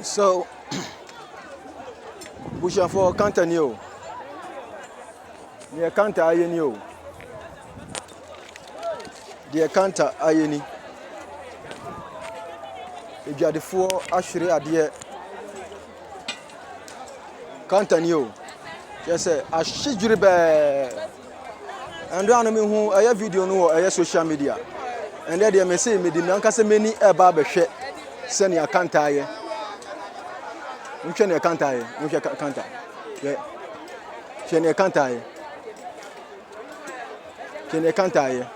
So, Busha for Cantanio. Near Canta Ayenio. Dear Canta Ayeni. If you are the four, actually, are dear Cantanio. Yes, I should you be. And I know who I have video no I social media. And then they may say, me the Nancas many a barber shed. Send your Cantaye. Which one you Cantaye? Which you Canta? Yeah. Can you Cantaye? Can you Cantaye?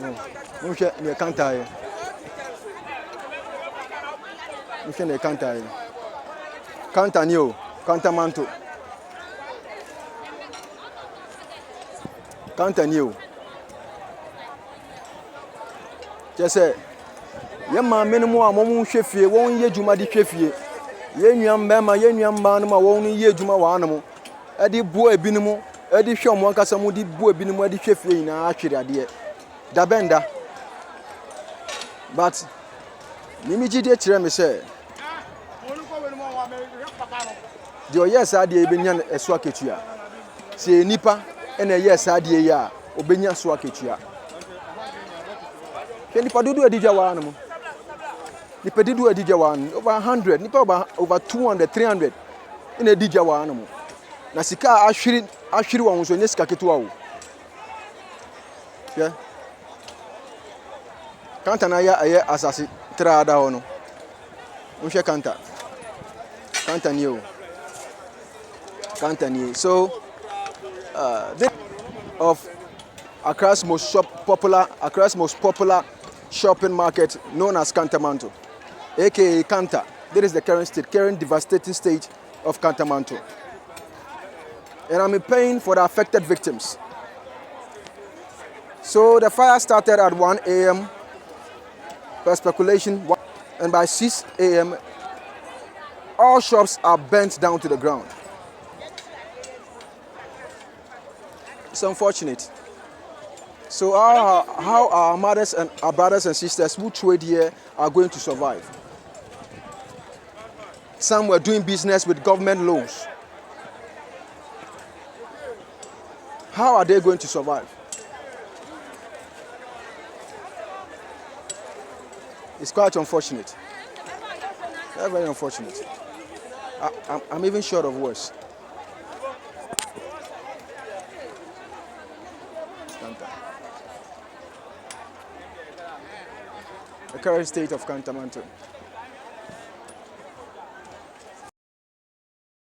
No. Which you Cantaye? Which one you Cantaye? Cantanio, Kantanmanto. Cantanio. Just say, your man, minimum, a moment, chefie, won't ye Juma di chefie. Yen young mamma, yen young man, my only ye Juma animal. Eddie boy binimo, Eddie Shom, one casamudi boy binimo, Eddie chefie in our actually idea. Da benda. But, Nimiji de Treme say, the yes idea, Benyan, a swaketia. Say Nipa, and a yes idea, ya, Obenya swaketia. Nipa do a DJ one. Nipa do a DJ one over 100, Nipa over 200, 300 in a DJ one. Nasika actually one was on this Kakitua. Yeah. Cantanaya aye assassin trada ono. Unsha Canta. Cantanio. Cantanie. So this of Accra's most popular shopping market known as Kantanmanto, aka Kanta. This is the current devastating state of Kantanmanto. And I'm in pain for the affected victims. So the fire started at 1 a.m. per speculation, and by 6 a.m. all shops are burnt down to the ground. It's unfortunate. So how our mothers and our brothers and sisters who trade here are going to survive? Some were doing business with government loans. How are they going to survive? It's quite unfortunate. Very, very unfortunate. I'm even short of words. The current state of Kantanmanto.